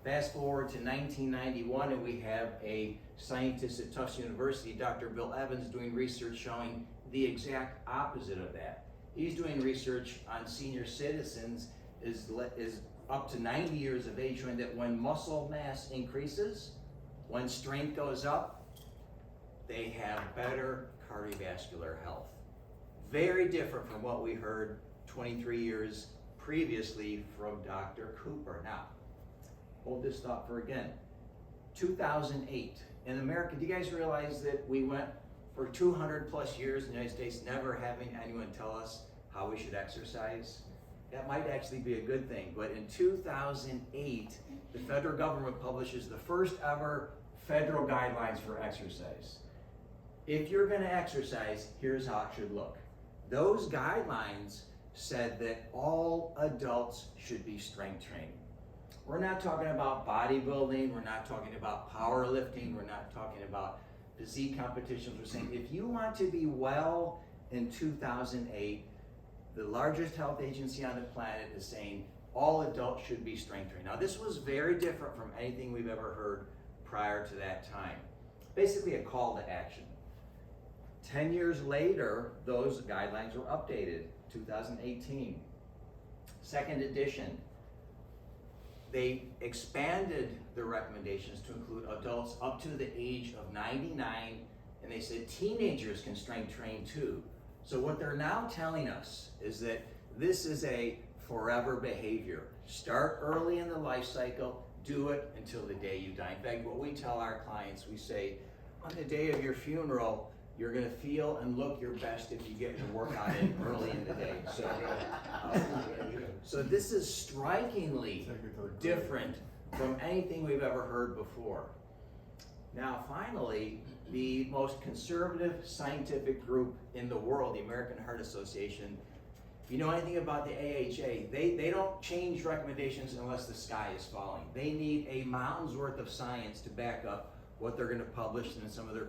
Fast forward to 1991 and we have a scientist at Tufts University, Dr. Bill Evans, doing research showing the exact opposite of that. He's doing research on senior citizens is up to 90 years of age, showing that when muscle mass increases, when strength goes up, they have better cardiovascular health. Very different from what we heard 23 years previously from Dr. Cooper. Now, hold this thought for again. 2008, in America, do you guys realize that we went for 200 plus years in the United States never having anyone tell us how we should exercise? That might actually be a good thing, but in 2008, the federal government publishes the first ever federal guidelines for exercise. If you're gonna exercise, here's how it should look. Those guidelines said that all adults should be strength training. We're not talking about bodybuilding, we're not talking about powerlifting, we're not talking about physique competitions. We're saying if you want to be well in 2008, the largest health agency on the planet is saying all adults should be strength training. Now this was very different from anything we've ever heard prior to that time. Basically a call to action. 10 years later, those guidelines were updated, 2018. Second edition. They expanded the recommendations to include adults up to the age of 99, and they said teenagers can strength train too. So what they're now telling us is that this is a forever behavior. Start early in the life cycle, do it until the day you die. In fact, what we tell our clients, we say, on the day of your funeral, you're gonna feel and look your best if you get your workout in early in the day. So this is strikingly different from anything we've ever heard before. Now, finally, the most conservative scientific group in the world, the American Heart Association, if you know anything about the AHA, they don't change recommendations unless the sky is falling. They need a mountain's worth of science to back up what they're gonna publish in some of their